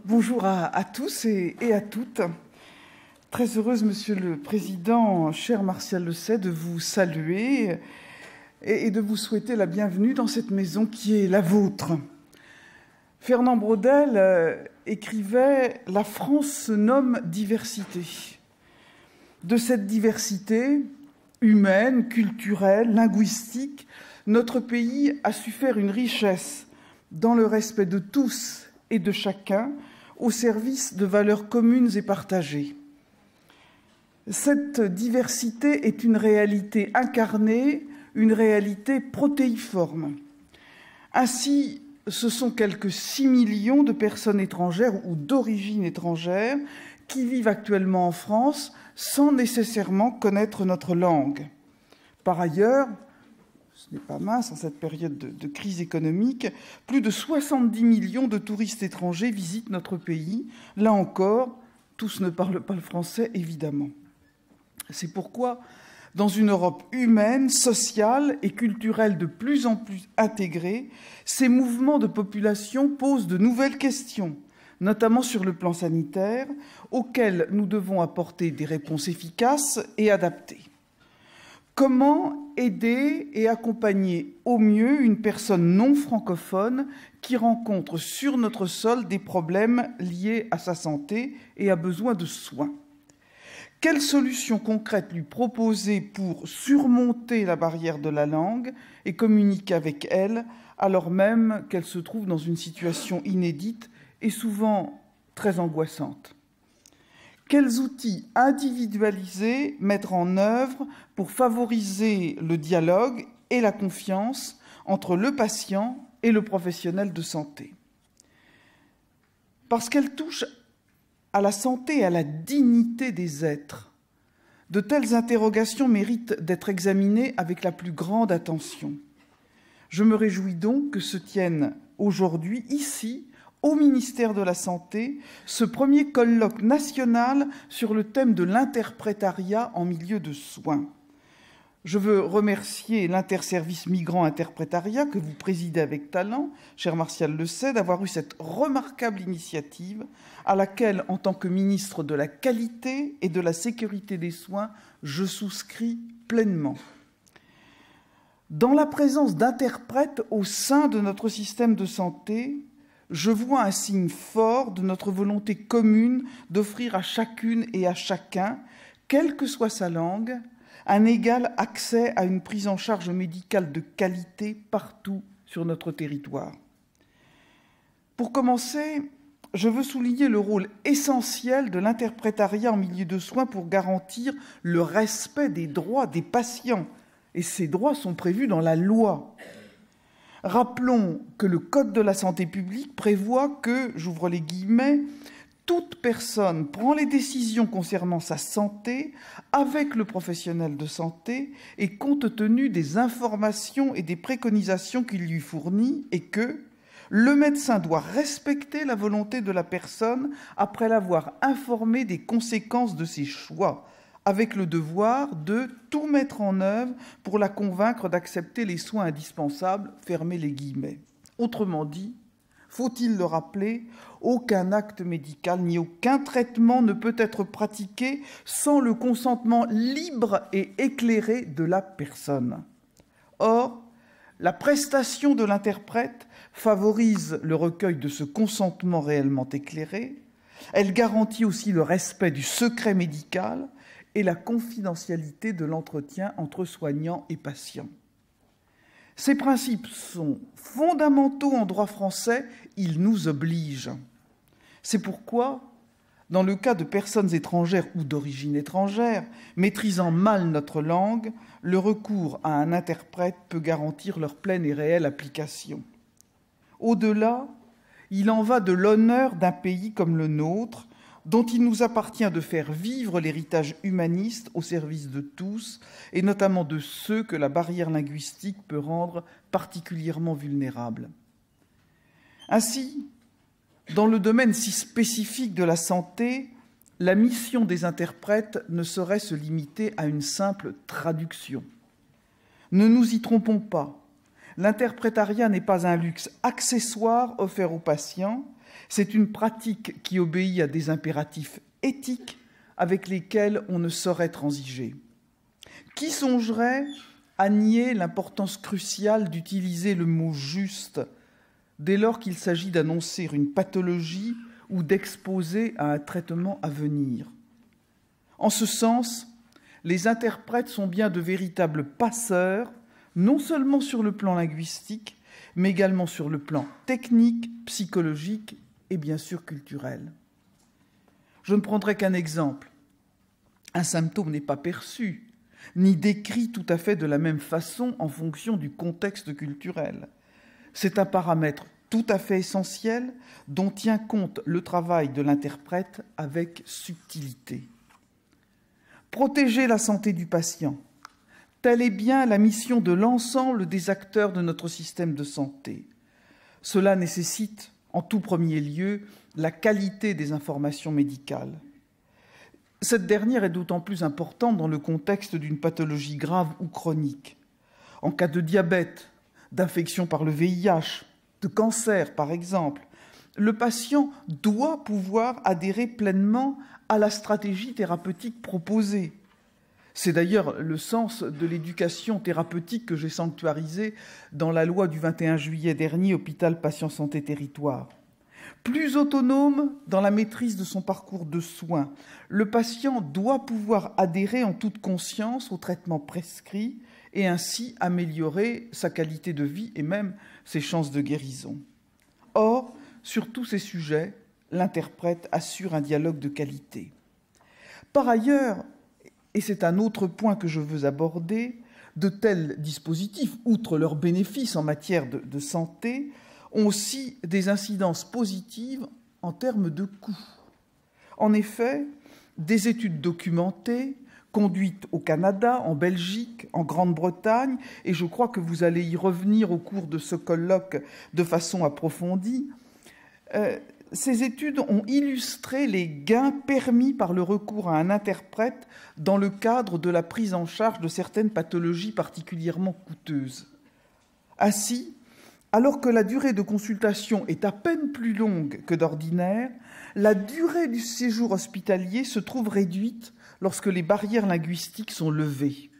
Bonjour à tous et à toutes. Très heureuse, Monsieur le Président, cher Martial Lesay, de vous saluer et de vous souhaiter la bienvenue dans cette maison qui est la vôtre. Fernand Braudel écrivait « La France se nomme diversité ». De cette diversité humaine, culturelle, linguistique, notre pays a su faire une richesse dans le respect de tous et de chacun au service de valeurs communes et partagées. Cette diversité est une réalité incarnée, une réalité protéiforme. Ainsi, ce sont quelques 6 millions de personnes étrangères ou d'origine étrangère qui vivent actuellement en France sans nécessairement connaître notre langue. Par ailleurs, ce n'est pas mince en cette période de crise économique, plus de 70 millions de touristes étrangers visitent notre pays. Là encore, tous ne parlent pas le français, évidemment. C'est pourquoi, dans une Europe humaine, sociale et culturelle de plus en plus intégrée, ces mouvements de population posent de nouvelles questions, notamment sur le plan sanitaire, auxquelles nous devons apporter des réponses efficaces et adaptées. Comment aider et accompagner au mieux une personne non francophone qui rencontre sur notre sol des problèmes liés à sa santé et a besoin de soins? Quelles solutions concrètes lui proposer pour surmonter la barrière de la langue et communiquer avec elle, alors même qu'elle se trouve dans une situation inédite et souvent très angoissante? Quels outils individualisés mettre en œuvre pour favoriser le dialogue et la confiance entre le patient et le professionnel de santé? Parce qu'elle touche à la santé et à la dignité des êtres, de telles interrogations méritent d'être examinées avec la plus grande attention. Je me réjouis donc que se tienne aujourd'hui, ici, au ministère de la Santé, ce premier colloque national sur le thème de l'interprétariat en milieu de soins. Je veux remercier l'interservice migrants-interprétariat que vous présidez avec talent, cher Martial Lesay, d'avoir eu cette remarquable initiative à laquelle, en tant que ministre de la Qualité et de la Sécurité des soins, je souscris pleinement. Dans la présence d'interprètes au sein de notre système de santé, je vois un signe fort de notre volonté commune d'offrir à chacune et à chacun, quelle que soit sa langue, un égal accès à une prise en charge médicale de qualité partout sur notre territoire. Pour commencer, je veux souligner le rôle essentiel de l'interprétariat en milieu de soins pour garantir le respect des droits des patients. Et ces droits sont prévus dans la loi. Rappelons que le Code de la santé publique prévoit que, j'ouvre les guillemets, toute personne prend les décisions concernant sa santé avec le professionnel de santé et compte tenu des informations et des préconisations qu'il lui fournit et que le médecin doit respecter la volonté de la personne après l'avoir informée des conséquences de ses choix, avec le devoir de tout mettre en œuvre pour la convaincre d'accepter les soins indispensables, fermez les guillemets. Autrement dit, faut-il le rappeler, aucun acte médical ni aucun traitement ne peut être pratiqué sans le consentement libre et éclairé de la personne. Or, la prestation de l'interprète favorise le recueil de ce consentement réellement éclairé. Elle garantit aussi le respect du secret médical et la confidentialité de l'entretien entre soignants et patients. Ces principes sont fondamentaux en droit français, ils nous obligent. C'est pourquoi, dans le cas de personnes étrangères ou d'origine étrangère, maîtrisant mal notre langue, le recours à un interprète peut garantir leur pleine et réelle application. Au-delà, il en va de l'honneur d'un pays comme le nôtre, dont il nous appartient de faire vivre l'héritage humaniste au service de tous, et notamment de ceux que la barrière linguistique peut rendre particulièrement vulnérables. Ainsi, dans le domaine si spécifique de la santé, la mission des interprètes ne saurait se limiter à une simple traduction. Ne nous y trompons pas, l'interprétariat n'est pas un luxe accessoire offert aux patients, C'est une pratique qui obéit à des impératifs éthiques avec lesquels on ne saurait transiger. Qui songerait à nier l'importance cruciale d'utiliser le mot juste dès lors qu'il s'agit d'annoncer une pathologie ou d'exposer à un traitement à venir? En ce sens, les interprètes sont bien de véritables passeurs, non seulement sur le plan linguistique, mais également sur le plan technique, psychologique et bien sûr culturel. Je ne prendrai qu'un exemple. Un symptôme n'est pas perçu, ni décrit tout à fait de la même façon en fonction du contexte culturel. C'est un paramètre tout à fait essentiel dont tient compte le travail de l'interprète avec subtilité. Protéger la santé du patient, telle est bien la mission de l'ensemble des acteurs de notre système de santé. Cela nécessite, en tout premier lieu, la qualité des informations médicales. Cette dernière est d'autant plus importante dans le contexte d'une pathologie grave ou chronique. En cas de diabète, d'infection par le VIH, de cancer par exemple, le patient doit pouvoir adhérer pleinement à la stratégie thérapeutique proposée. C'est d'ailleurs le sens de l'éducation thérapeutique que j'ai sanctuarisée dans la loi du 21 juillet dernier, Hôpital Patient Santé Territoire. Plus autonome dans la maîtrise de son parcours de soins, le patient doit pouvoir adhérer en toute conscience au traitement prescrit et ainsi améliorer sa qualité de vie et même ses chances de guérison. Or, sur tous ces sujets, l'interprète assure un dialogue de qualité. Par ailleurs, et c'est un autre point que je veux aborder, de tels dispositifs, outre leurs bénéfices en matière de santé, ont aussi des incidences positives en termes de coûts. En effet, des études documentées, conduites au Canada, en Belgique, en Grande-Bretagne, et je crois que vous allez y revenir au cours de ce colloque de façon approfondie, ces études ont illustré les gains permis par le recours à un interprète dans le cadre de la prise en charge de certaines pathologies particulièrement coûteuses. Ainsi, alors que la durée de consultation est à peine plus longue que d'ordinaire, la durée du séjour hospitalier se trouve réduite lorsque les barrières linguistiques sont levées.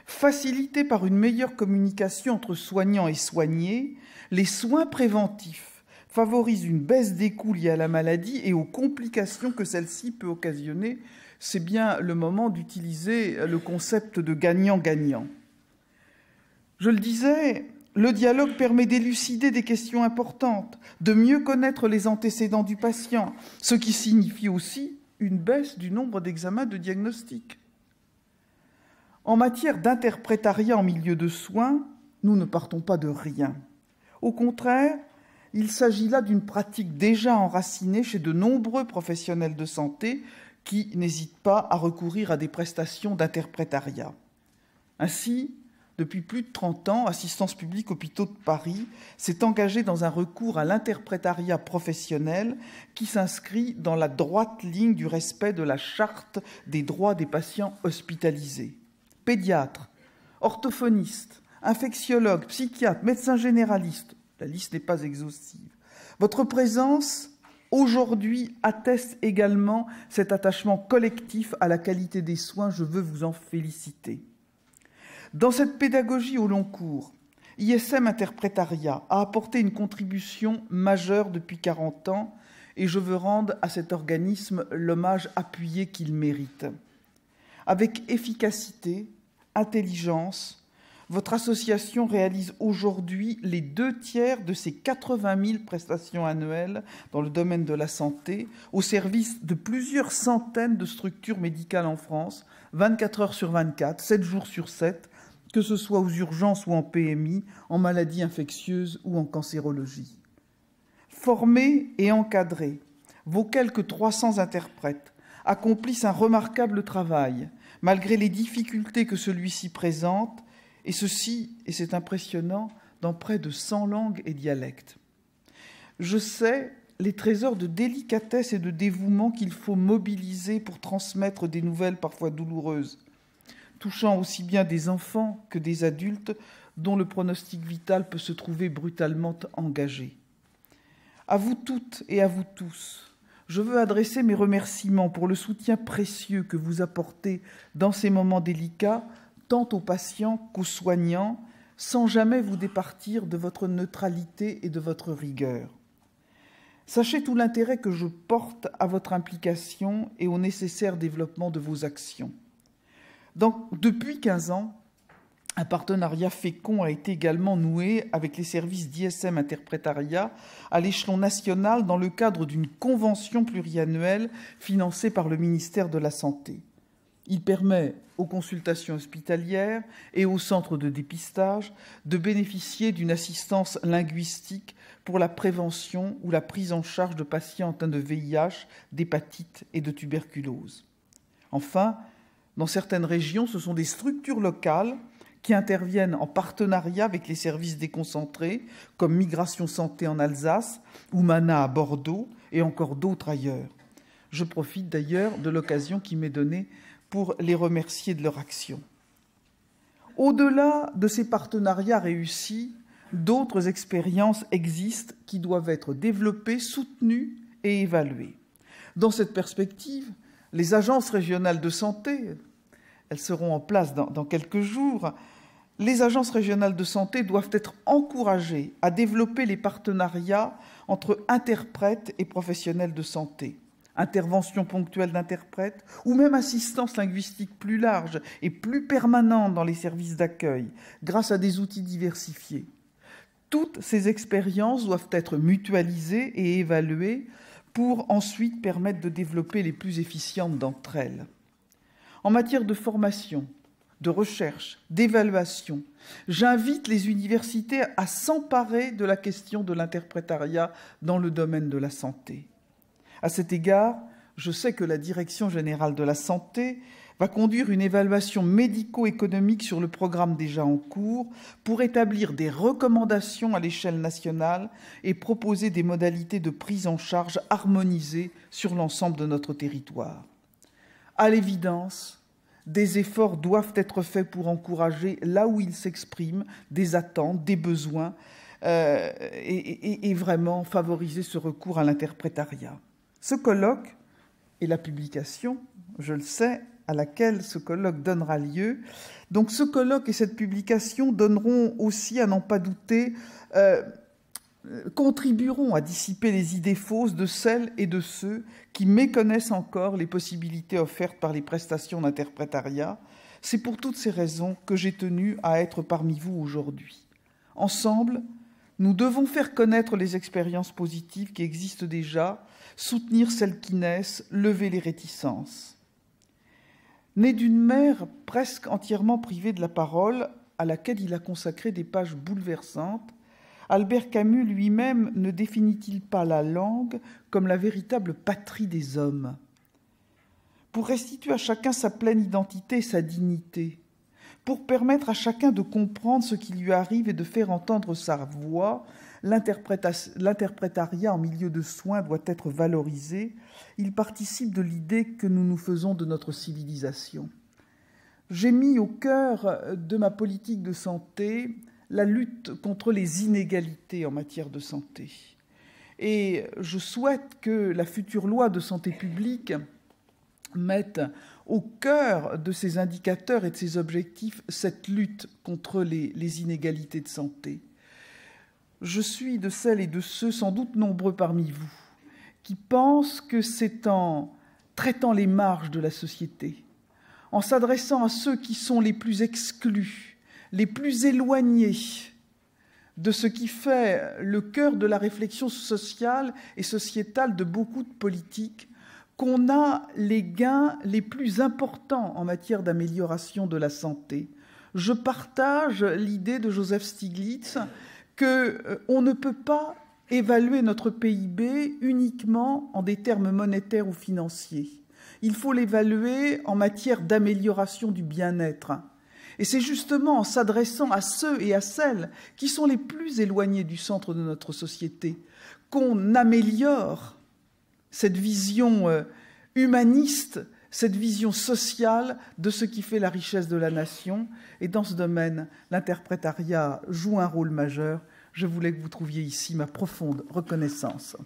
Facilités par une meilleure communication entre soignants et soignés, les soins préventifs favorisent une baisse des coûts liés à la maladie et aux complications que celle-ci peut occasionner. C'est bien le moment d'utiliser le concept de gagnant-gagnant. Je le disais, le dialogue permet d'élucider des questions importantes, de mieux connaître les antécédents du patient, ce qui signifie aussi une baisse du nombre d'examens de diagnostic. En matière d'interprétariat en milieu de soins, nous ne partons pas de rien. Au contraire, il s'agit là d'une pratique déjà enracinée chez de nombreux professionnels de santé qui n'hésitent pas à recourir à des prestations d'interprétariat. Ainsi, depuis plus de 30 ans, Assistance publique Hôpitaux de Paris s'est engagée dans un recours à l'interprétariat professionnel qui s'inscrit dans la droite ligne du respect de la Charte des droits des patients hospitalisés. Pédiatres, orthophonistes, infectiologues, psychiatres, médecins généralistes, la liste n'est pas exhaustive. Votre présence aujourd'hui atteste également cet attachement collectif à la qualité des soins. Je veux vous en féliciter. Dans cette pédagogie au long cours, ISM Interprétariat a apporté une contribution majeure depuis 40 ans et je veux rendre à cet organisme l'hommage appuyé qu'il mérite. Avec efficacité, intelligence, votre association réalise aujourd'hui les 2/3 de ses 80 000 prestations annuelles dans le domaine de la santé, au service de plusieurs centaines de structures médicales en France, 24 heures sur 24, 7 jours sur 7, que ce soit aux urgences ou en PMI, en maladies infectieuses ou en cancérologie. Formés et encadrés, vos quelques 300 interprètes accomplissent un remarquable travail, malgré les difficultés que celui-ci présente, et ceci, et c'est impressionnant, dans près de 100 langues et dialectes. Je sais les trésors de délicatesse et de dévouement qu'il faut mobiliser pour transmettre des nouvelles parfois douloureuses, touchant aussi bien des enfants que des adultes dont le pronostic vital peut se trouver brutalement engagé. À vous toutes et à vous tous, je veux adresser mes remerciements pour le soutien précieux que vous apportez dans ces moments délicats, tant aux patients qu'aux soignants, sans jamais vous départir de votre neutralité et de votre rigueur. Sachez tout l'intérêt que je porte à votre implication et au nécessaire développement de vos actions. Depuis 15 ans, un partenariat fécond a été également noué avec les services d'ISM Interprétariat à l'échelon national dans le cadre d'une convention pluriannuelle financée par le ministère de la Santé. Il permet aux consultations hospitalières et aux centres de dépistage de bénéficier d'une assistance linguistique pour la prévention ou la prise en charge de patients atteints de VIH, d'hépatite et de tuberculose. Enfin, dans certaines régions, ce sont des structures locales qui interviennent en partenariat avec les services déconcentrés, comme Migration Santé en Alsace ou MANA à Bordeaux, et encore d'autres ailleurs. Je profite d'ailleurs de l'occasion qui m'est donnée pour les remercier de leur action. Au-delà de ces partenariats réussis, d'autres expériences existent qui doivent être développées, soutenues et évaluées. Dans cette perspective, les agences régionales de santé, elles seront en place dans quelques jours, les agences régionales de santé doivent être encouragées à développer les partenariats entre interprètes et professionnels de santé, intervention ponctuelle d'interprètes ou même assistance linguistique plus large et plus permanente dans les services d'accueil grâce à des outils diversifiés. Toutes ces expériences doivent être mutualisées et évaluées pour ensuite permettre de développer les plus efficientes d'entre elles. En matière de formation, de recherche, d'évaluation, j'invite les universités à s'emparer de la question de l'interprétariat dans le domaine de la santé. À cet égard, je sais que la Direction générale de la santé va conduire une évaluation médico-économique sur le programme déjà en cours pour établir des recommandations à l'échelle nationale et proposer des modalités de prise en charge harmonisées sur l'ensemble de notre territoire. À l'évidence, des efforts doivent être faits pour encourager, là où ils s'expriment, des attentes, des besoins et vraiment favoriser ce recours à l'interprétariat. Ce colloque et la publication, je le sais, à laquelle ce colloque donnera lieu. Donc ce colloque et cette publication donneront aussi, à n'en pas douter, contribueront à dissiper les idées fausses de celles et de ceux qui méconnaissent encore les possibilités offertes par les prestations d'interprétariat. C'est pour toutes ces raisons que j'ai tenu à être parmi vous aujourd'hui. Ensemble, nous devons faire connaître les expériences positives qui existent déjà, soutenir celles qui naissent, lever les réticences. Né d'une mère presque entièrement privée de la parole, à laquelle il a consacré des pages bouleversantes, Albert Camus lui-même ne définit-il pas la langue comme la véritable patrie des hommes? Pour restituer à chacun sa pleine identité et sa dignité, pour permettre à chacun de comprendre ce qui lui arrive et de faire entendre sa voix, l'interprétariat en milieu de soins doit être valorisé. Il participe de l'idée que nous nous faisons de notre civilisation. J'ai mis au cœur de ma politique de santé la lutte contre les inégalités en matière de santé. Et je souhaite que la future loi de santé publique mette au cœur de ses indicateurs et de ses objectifs cette lutte contre les inégalités de santé. Je suis de celles et de ceux, sans doute nombreux parmi vous, qui pensent que c'est en traitant les marges de la société, en s'adressant à ceux qui sont les plus exclus, les plus éloignés de ce qui fait le cœur de la réflexion sociale et sociétale de beaucoup de politiques, qu'on a les gains les plus importants en matière d'amélioration de la santé. Je partage l'idée de Joseph Stiglitz qu'on ne peut pas évaluer notre PIB uniquement en des termes monétaires ou financiers. Il faut l'évaluer en matière d'amélioration du bien-être. Et c'est justement en s'adressant à ceux et à celles qui sont les plus éloignés du centre de notre société qu'on améliore cette vision humaniste, cette vision sociale de ce qui fait la richesse de la nation. Et dans ce domaine, l'interprétariat joue un rôle majeur. je voulais que vous trouviez ici ma profonde reconnaissance.